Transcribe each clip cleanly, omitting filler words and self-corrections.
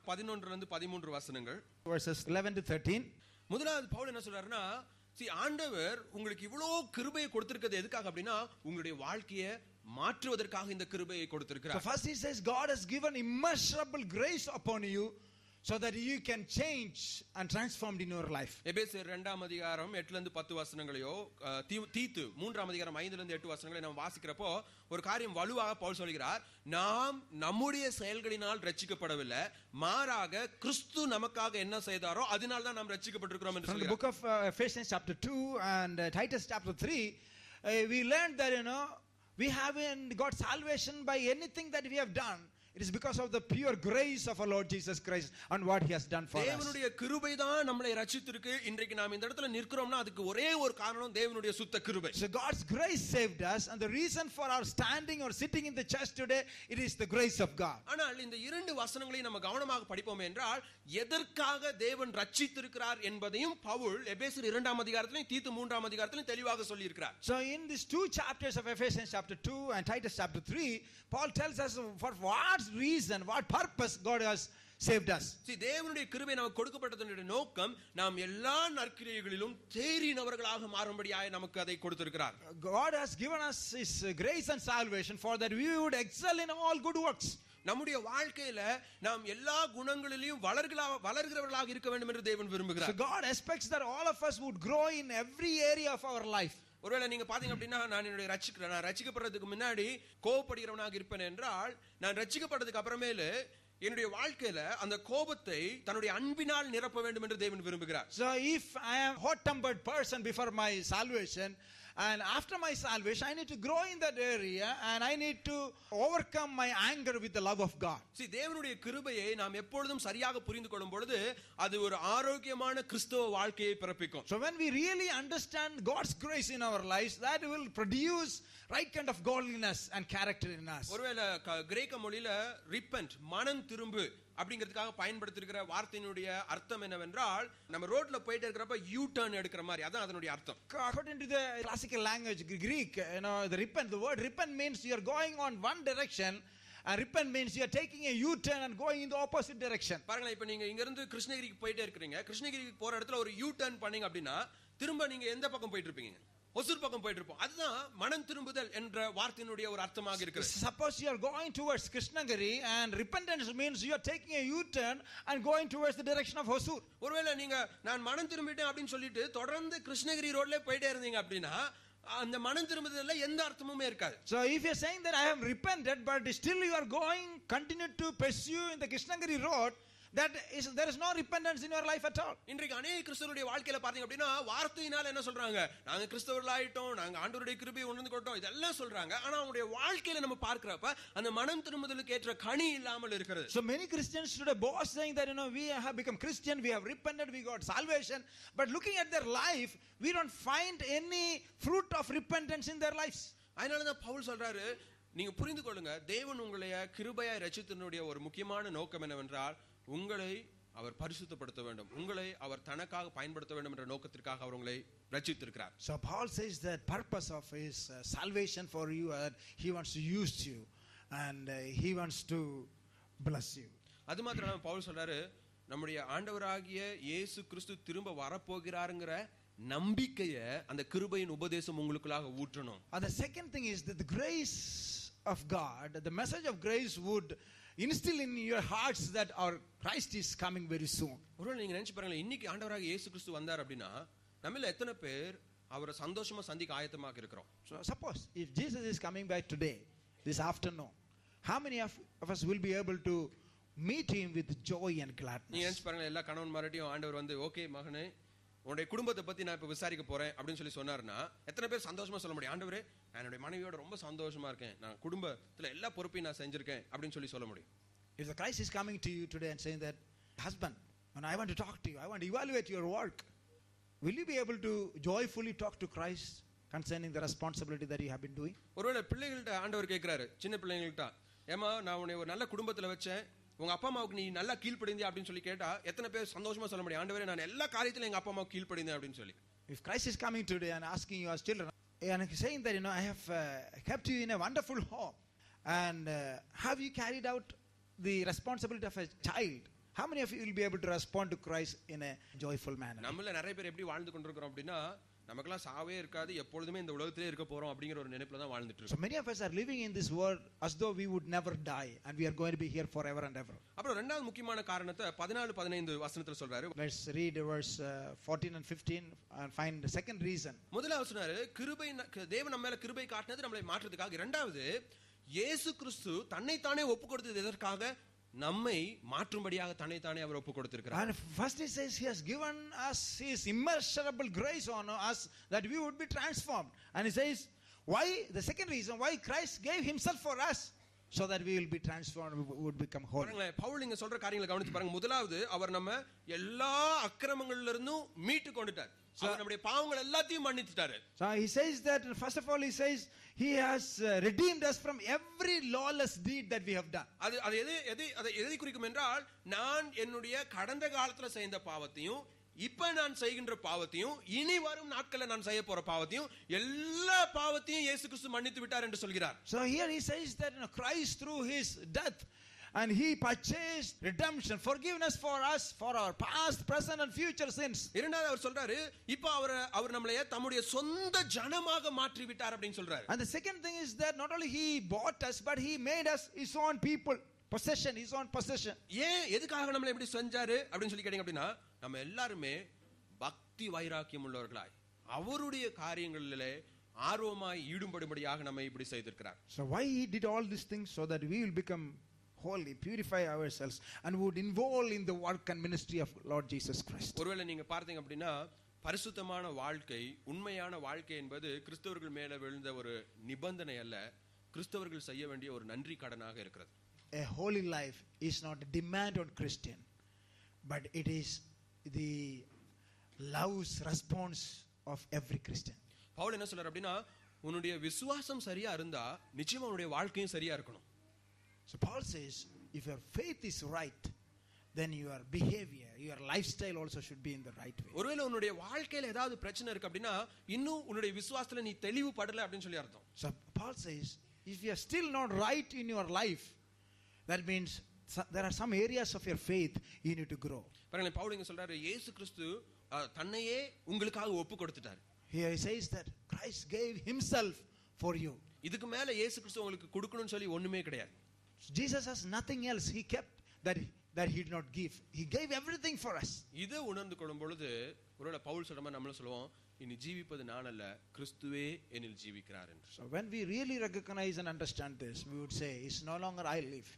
11 ல இருந்து 13 வசனங்கள். Verses 11 to 13. முதலாவது பவுல் என்ன சொல்றாருன்னா, ஆண்டவர் உங்களுக்கு இவ்வளோ கிருபையை கொடுத்திருக்கிறது எதுக்காக அப்படின்னா உங்களுடைய வாழ்க்கையை மாற்றுவதற்காக இந்த கிருபையை கொடுத்திருக்கிறார். So first he says God has given immeasurable grace upon you so that you can change and transformed in your life. எபேசியர் 2ஆம் அதிகாரம் 8 ல இருந்து 10 வசனங்களையோ தீத்து 3ஆம் அதிகாரம் 5 ல இருந்து 8 வசனங்களை நாம் வாசிக்கிறப்போ ஒரு காரியம் வலுவாக பவுல் சொல்கிறார். நாம் நம்முடைய செயல்களினால் ரட்சிக்கப்படவில்லை, மாறாக கிறிஸ்து நமக்காக என்ன செய்தாரோ அதனால தான் நாம் ரட்சிக்கப்பட்டிருக்கிறோம் என்று சொல்கிறார். From the book of Ephesians chapter 2 and Titus chapter 3 we learned that we haven't got salvation by anything that we have done. It is because of the pure grace of our Lord Jesus Christ and what he has done for us. தேவனுடைய கிருபை தான் நம்மை ரட்சித்திருக்கு. இன்றைக்கு நாம் இந்த இடத்துல நிற்கிறோம்னா அதுக்கு ஒரே ஒரு காரணம் தேவனுடைய சுத்த கிருபை. So God's grace saved us, and the reason for our standing or sitting in the church today, it is the grace of God. ஆனால் இந்த இரண்டு வசனங்களையும் நம்ம கவனமாக படிப்போம் என்றால் எதற்காக தேவன் ரட்சித்திருக்கிறார் என்பதையும் பவுல் எபேசியர் 2ஆம் அதிகாரத்திலும் தீத்து 3ஆம் அதிகாரத்திலும் தெளிவாக சொல்லி இருக்கிறார். So in these two chapters of Ephesians chapter 2 and Titus chapter 3, Paul tells us for what reason, what purpose God has saved us. தேவனுடைய கிருபை நமக்கு கொடுக்கப்பட்டதனுடைய நோக்கம் நாம் எல்லா நற்கிரியைகளிலும் தேறினவர்களாக மாறும்படியாக நமக்கு அதை கொடுத்திருக்கிறார். God has given us his grace and salvation for that we would excel in all good works. நம்முடைய வாழ்க்கையில நாம் எல்லா குணங்களிலும் வளர்கிறவர்களாக இருக்க வேண்டும் என்று தேவன் விரும்புகிறார். So God expects that all of us would grow in every area of our life. ஒருவேளை நீங்க பாத்தீங்க அப்படின்னா நான் ரட்சிக்கப்படுறதுக்கு முன்னாடி கோபப்படுகிறவனாக இருப்பேன் என்றால் நான் ரட்சிக்கப்பட்டதுக்கு அப்புறமேல என்னுடைய வாழ்க்கையில அந்த கோபத்தை தன்னுடைய அன்பினால் நிரப்ப வேண்டும் என்று தேவன் விரும்புகிறார். So if I am hot-tempered person before my salvation and after my salvation I need to grow in that area and I need to overcome my anger with the love of God. தேவனுடைய கிருபையை நாம் எப்பொழுதும் சரியாக புரிந்து கொள்ளும் பொழுது அது ஒரு ஆரோக்கியமான கிறிஸ்தவ வாழ்க்கையை பிறப்பிக்கும். So when we really understand God's grace in our lives, that will produce right kind of godliness and character in us. ஒருவேளை கிரேக்க மொழியில ரிப்பென்ட் மனம் திரும்பு அப்படிங்கிறதுக்காக பயன்படுத்தியிருக்கிற வார்த்தையினுடைய அர்த்தம் என்னவென்றால் நம்ம ரோட்ல போயிட்டு இருக்கிறப்ப யூ டர்ன் எடுக்கிற மாதிரி, அதான் அதனுடைய அர்த்தம். According to the classical language Greek, the word repent means you are going on one direction and repent means you are taking a U-turn and going in the opposite direction. பாருங்க, இப்போ நீங்க இங்க இருந்து கிருஷ்ணகிரிக்கு போயிட்டே இருக்கீங்க. கிருஷ்ணகிரிக்கு போற இடத்துல ஒரு யூ டர்ன் பண்ணீங்க அப்படின்னா திரும்ப நீங்க எந்த பக்கம் போயிட்டு இருப்பீங்க? ஒசூர் பக்கம் போயிட்டு இருப்போம். அதுதான் மனம் திரும்புதல் என்ற வார்த்தையினுடைய ஒரு அர்த்தமாக இருக்கிறது. Suppose you are going towards Krishnagiri and repentance means you are taking a U-turn and going towards the direction of Hosur. ஒருவேளை நீங்க நான் மனம் திரும்பிட்டேன் அப்படின்னு சொல்லிட்டு தொடர்ந்து கிருஷ்ணகிரி ரோட்ல போயிட்டே இருந்தீங்க அப்படின்னா அந்த மனம் திரும்புதல்ல எந்த அர்த்தமுமே இருக்காது. So if you are saying that I have repented but still you are going continue to pursue in the Krishnagiri road, there is no repentance in your life at all. இன்றைக்கு अनेक கிறிஸ்தவருடைய வாழ்க்கையில பாத்தீங்க அப்படினா வார்த்தையினால என்ன சொல்றாங்க? நாங்க கிறிஸ்தவர்களாயிட்டோம், நாங்க ஆண்டவருடைய கிருபையை உணர்ந்து கொண்டோம், இதெல்லாம் சொல்றாங்க. ஆனா அவங்களுடைய வாழ்க்கையில நம்ம பார்க்கறப்ப அந்த மனம் திரும்புதலுக்கு ஏற்ற கனி இல்லாமல் இருக்கிறது. So many Christians today boast saying that we have become Christian, we have repented, we got salvation, but looking at their life we don't find any fruit of repentance in their lives. அதனால தான் பவுல் சொல்றாரு, நீங்க புரிந்து கொள்ளுங்க, தேவன் உங்களை கிருபையாய் ரட்சித்தனுடைய ஒரு முக்கியமான நோக்கம் என்னவென்றால் உங்களை அவர் பரிசுத்தப்படுத்த வேண்டும், உங்களை அவர் தனக்காக பயன்படுத்த வேண்டும் என்ற நோக்கத்திற்காக அவர் உங்களை ரட்சித்திருக்கிறார். So Paul says that purpose of his salvation for you, he wants to use you and he wants to bless you. அது மாத்திரம் இல்லாம பவுல் சொல்றாரு, நம்முடைய ஆண்டவராகிய இயேசு கிறிஸ்து திரும்ப வரப்போகிறாருங்கிற நம்பிக்கையை அந்த கிருபையின் உபதேசம் உங்களுக்குள்ளாக ஊற்றணும். And the second thing is that the grace of God, the message of grace would instill in your hearts that our Christ is coming very soon. ஒருவேளை நீங்க நினைச்சு பாருங்க, இன்னைக்கு ஆண்டவராகிய இயேசு கிறிஸ்து வந்தார் அப்படின்னா நம்மள எத்தனை பேர் அவரை சந்தோஷமா சந்திக்க ஆயத்தமாக இருக்கிறோம்? So suppose if Jesus is coming back today, this afternoon, how many of us will be able to meet him with joy and gladness? நீங்க நினைச்சு பாருங்க, எல்லா கணவன்மார்ட்டையும் ஆண்டவர் வந்து ஓகே மகனே உன்னுடைய குடும்பத்தை பத்தி நான் இப்ப விசாரிக்க போறேன் அப்படின்னு சொல்லி சொன்னாருன்னா எத்தனை பேர் சந்தோஷமா சொல்ல முடியும்? ஆண்டவரே நான் என்னுடைய மனைவியோட ரொம்ப சந்தோஷமா இருக்கேன், நான் குடும்பத்துல எல்லா பொறுப்பையும் நான் செஞ்சிருக்கேன் அப்படின்னு சொல்லி சொல்ல முடியும்? If the Christ is coming to you today and saying that husband, when I want to talk to you, I want to evaluate your work, will you be able to joyfully talk to Christ concerning the responsibility that you have been doing? ஒருவேளை பிள்ளைகள்ட்ட ஆண்டவர் கேட்கிறாரு, சின்ன பிள்ளைங்கள்ட்ட, ஏமா நான் உன்னை ஒரு நல்ல குடும்பத்துல வச்சேன், உங்க அப்பா அம்மாவுக்கு நீ நல்லா கீழ்ப்படிந்தே அப்படின்னு சொல்லி கேட்டா எத்தனை பேர் சந்தோஷமா சொல்ல முடியும்? ஆண்டவரே நான் எல்லா காரியத்திலும் எங்க அப்பா அம்மாவுக்கு கீழ்ப்படிந்தேன் அப்படின்னு சொல்லி. If Christ is coming today and asking you as children and saying that I have kept you in a wonderful home and have you carried out the responsibility of a child How many of you will be able to respond to Christ in a joyful manner? நம்மள நிறைய பேர் எப்படி வாழ்ந்து கொண்டிருக்கிறோம் அப்படின்னா நமக்கெல்லாம் சாவே இருக்காது, எப்பொழுதுமே இந்த உலகத்திலே இருக்க போறோம் அப்படிங்கிற ஒரு நினைப்புல தான் வாழ்ந்துட்டு So இருக்கோம். many of us are living in this world as though we would never die and we are going to be here forever and ever. அப்புறம் இரண்டாவது முக்கியமான காரணத்தை 14-15 வசனத்துல சொல்றாரு. Let's read verse 14 and 15 and find the second reason. முதலாவது சொன்னாரு கிருபை, தேவன் நம்ம மேல கிருபை காட்டினது நம்மளை மாற்றுறதுக்காக. இரண்டாவது இயேசு கிறிஸ்து தன்னைத்தானே ஒப்பு கொடுத்தது எதற்காக? நம்மை மாற்றும்படியாக தன்னைத்தானே அவர் ஒப்பு கொடுத்திருக்கிறார். And first he says he has given us his immeasurable grace on us that we would be transformed. And he says why, the second reason why Christ gave himself for us, so that we will be transformed, we would become holy. பாருங்க, பவுல் இங்க சொல்ற காரியங்களை கவனிச்சு பாருங்க. முதலாவது அவர் நம்ம எல்லா அக்கிரமங்கள்ல இருந்தும் மீட்டு கொண்டுட்டார். அவர் நம்முடைய பாவங்கள் எல்லாத்தையும் மன்னிச்சிட்டாரு. So he says that first of all he says he has redeemed us from every lawless deed that we have done. அது எதை குறிக்கும் என்றால், நான் என்னுடைய கடந்த காலத்துல செய்த பாவத்தையும் இப்ப நான் செய்கின்ற பாவத்தையும் இனி வரும் நாட்களில் நான் செய்ய போற பாவத்தையும் எல்லா பாவத்தையும் இயேசு கிறிஸ்து மன்னித்து விட்டார் என்று சொல்கிறார். So here he says that Christ through his death and he purchased redemption, forgiveness for us for our past, present and future sins. இரண்டாவது அவர் சொல்றாரு, இப்போ அவர் நம்மளைய தம்முடைய சொந்த ஜனமாக மாற்றி விட்டார் அப்படினு சொல்றாரு. And the second thing is that not only he bought us but he made us his own people, possession, his own possession. ஏன் எதுக்காக நம்மளை இப்படி செஞ்சாரு அப்படினு சொல்லி கேட்டிங்க அப்படினா, நம்ம எல்லாரும் பக்தி வைராக்கியம் உள்ளவர்களாய் அவருடைய காரியங்களிலே ஆர்வமாய் ஈடுபடும்படியாக நம்மை இப்படி செய்திருக்கிறார். So why he did all these things? So that we will become holy, purify ourselves and would involve in the work and ministry of Lord Jesus Christ. ஒருவேளை நீங்க பார்த்தீங்க அப்படினா, பரிசுத்தமான வாழ்க்கை, உண்மையான வாழ்க்கை என்பது கிறிஸ்தவர்கள் மேல விழுந்த ஒரு நிபந்தனை அல்ல, கிறிஸ்தவர்கள் செய்ய வேண்டிய ஒரு நன்றி கடனாக இருக்கிறது. A holy life is not a demand on Christian, but it is the love's response of every Christian. Pavul என்ன சொல்றார் அப்படினா, உன்னுடைய விசுவாசம் சரியா இருந்தா நிச்சயமா உன்னுடைய வாழ்க்கையும் சரியா இருக்கணும். So Paul says if your faith is right, then your behavior, your lifestyle also should be in the right way. ஒருவேளை உன்னுடைய வாழ்க்கையில ஏதாவது பிரச்சனை இருக்கு அப்படினா, இன்னும் உன்னுடைய விசுவாசத்துல நீ தெளிவு படல அப்படினு சொல்லி அர்த்தம். So Paul says if you are still not right in your life, that means there are some areas of your faith you need to grow. பாருங்க, பவுல் இங்க சொல்றாரு, இயேசு கிறிஸ்து தன்னையே உங்களுக்காக ஒப்பு கொடுத்துட்டார். Here he says that Christ gave himself for you. இதுக்கு மேல இயேசு கிறிஸ்து உங்களுக்கு கொடுக்கணும்னு சொல்லி ஒண்ணுமே கிடையாது. Jesus has nothing else he kept that he did not give. He gave everything for us. இதை உணர்ந்து கொள்ளும் பொழுது ஒருவேளை பவுல் சொல்ற மாதிரி நம்மளும் சொல்லுவோம், இனி ஜீவிப்பது நான் அல்ல, கிறிஸ்துவே என்னில் ஜீவிக்கிறார் என்று. So when we really recognize and understand this, we would say it's no longer I live,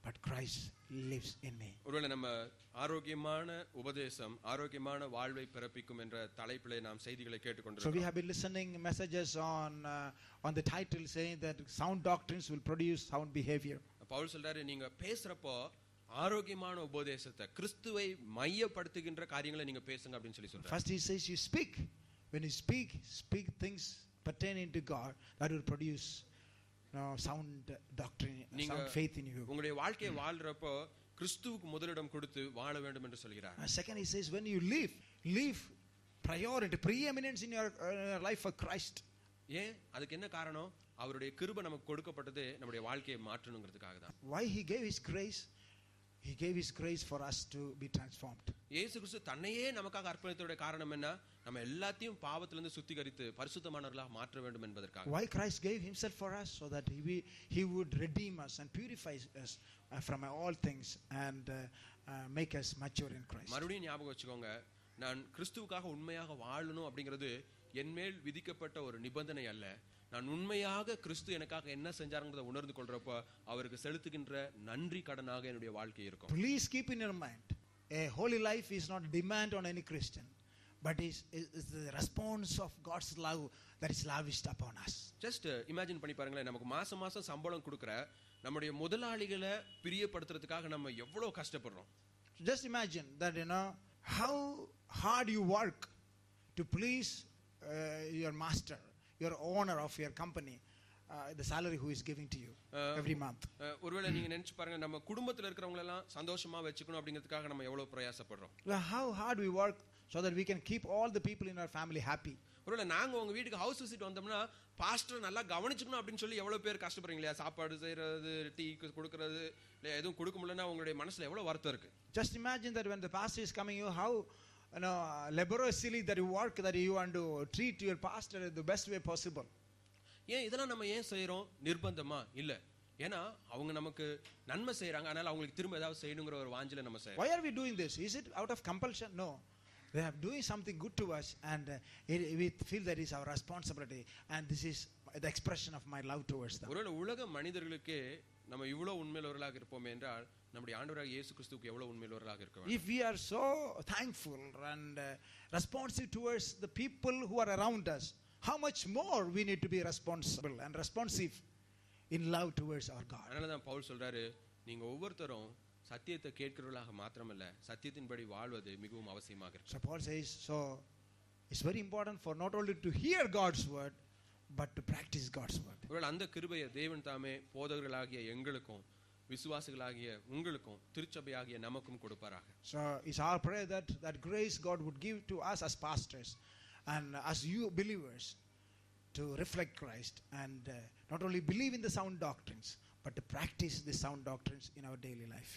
but Christ lives in me. ஒருவேளை நம்ம ஆரோக்கியமான உபதேசம், ஆரோக்கியமான வாழ்வை பிறப்பிக்கும் என்ற தலைப்பிலே நாம் செய்திகளை So we கேட்டுக்கொண்டிருக்கிறோம். have been listening messages on the title saying that sound doctrines will produce sound behavior. Pavul சொல்றாரு, நீங்க பேசுறப்போ ஆரோக்கியமான உபதேசத்தை, கிறிஸ்துவை மையப்படுத்துகின்ற காரியங்களை நீங்க பேசுங்க அப்படின்னு சொல்லி சொல்றாரு. First he says you speak. When you speak things pertaining to God that will produce sound doctrine, sound faith in you. உங்களுடைய வாழ்க்கையை வாழ்றப்போ கிறிஸ்துவுக்கு முதலிடம் கொடுத்து வாழ வேண்டும் என்று சொல்கிறார். Second he says when you live priority, preeminence in your life for Christ. ஏன்? அதுக்கு என்ன காரணம்? அவருடைய கிருபை நமக்கு கொடுக்கப்பட்டது நம்முடைய வாழ்க்கையை மாற்றணும்ங்கிறதுக்காக தான். Why he gave his grace? He gave his grace for us to be transformed. இயேசு கிறிஸ்து தன்னையே நமக்காக அர்ப்பணித்ததோட காரணம் என்ன? நம்ம எல்லாத்தையும் பாவத்திலிருந்து சுத்திகரித்து பரிசுத்தமானவர்களாக மாற்ற வேண்டும் என்பதற்காக. Why Christ gave himself for us? So that he would redeem us and purify us from all things and make us mature in Christ. மறுபடியும் ஞாபகம் வச்சுக்கோங்க, நான் கிறிஸ்துவுக்காக உண்மையாக வாழணும் அப்படிங்கிறது என்மேல் விதிக்கப்பட்ட ஒரு நிபந்தனை அல்ல. நான் உண்மையாக கிறிஸ்து எனக்காக என்ன செஞ்சாருங்கிறத உணர்ந்து கொள்றப்ப அவருக்கு செலுத்துகின்ற நன்றி கடனாக என்னுடைய வாழ்க்கை இருக்கும். Please keep in your mind, a holy life is not a demand on any Christian, but is the response of God's love that is lavished upon us. Just imagine பண்ணி பாருங்களேன், நமக்கு மாசம் மாசம் சம்பளம் கொடுக்குற நம்முடைய முதலாளிகளை பிரியப்படுத்துறதுக்காக நம்ம எவ்வளவு கஷ்டப்படுறோம். Just imagine that how hard you work to please your master, your owner of your company, the salary who is giving to you every month. ஒருவேளை நீங்க நினைச்சு பாருங்க, நம்ம குடும்பத்துல இருக்கிறவங்க எல்லாம் சந்தோஷமா வச்சுக்கணும் அப்படிங்கிறதுக்காக நம்ம எவ்வளவு பிரயாசப்படுறோம். How hard we work so that we can keep all the people in our family happy. ஒருவேளை நாங்க உங்க வீட்டுக்கு ஹவுஸ் விசிட் வந்தோம்னா பாஸ்டர் நல்லா கவனிச்சுக்கணும் அப்படின்னு சொல்லி எவ்வளவு பேர் கஷ்டப்படுறீங்க இல்லையா? சாப்பாடு செய்யறது, டீ கொடுக்கறது, இல்ல எதுவும் கொடுக்க முடியலன்னா உங்களுடைய மனசுல எவ்வளவு வருத்தம் இருக்கு. Just imagine that when the pastor is coming, you how laboriously that you work, that you want to treat your pastor in the best way possible. ஏன் இதெல்லாம் நம்ம ஏன் செய்யறோம்? நிர்பந்தமா இல்ல, ஏன்னா அவங்க நமக்கு நன்மை செய்யறாங்க, அதனால அவங்களுக்கு திரும்ப ஏதாவது செய்யணுங்கிற ஒரு வாஞ்சையில நம்ம செய்யறோம். Why are we doing this? Is it out of compulsion? No. They are doing something good to us, and we feel that is our responsibility, and this is the expression of my love towards them. ஒருவேளை உலக மனிதர்களுக்கு நம்ம இவ்வளவு உண்மையுள்ளவர்களாக இருப்போமே என்றால் நம்முடைய ஆண்டவராகிய இயேசு கிறிஸ்துவுக்கு எவ்வளவு உண்மையுள்ளவர்களாக இருக்க வேண்டும். If we are so thankful and responsive towards the people who are around us, how much more we need to be responsible and responsive in love towards our God. அதனால தான் பவுல் சொல்றாரு, நீங்க ஒவ்வொருத்தரும் சத்தியத்தை கேட்கிறவர்களாக மாத்திரமல்ல, சத்தியத்தின்படி வாழ்வது மிகவும் அவசியமாக இருக்கு. So Paul says, so it's very important for not only to hear God's word but to practice God's word. ஒருவேளை அந்த கிருபையை தேவன் தாமே போதகர்களாகிய எங்களுக்கும் விசுவாசிகளாகிய உங்களுக்கும் திருச்சபையாகிய நமக்கும் கொடுப்பாராக. So it's our prayer that grace God would give to us as pastors and as you believers to reflect Christ and not only believe in the sound doctrines but to practice the sound doctrines in our daily life.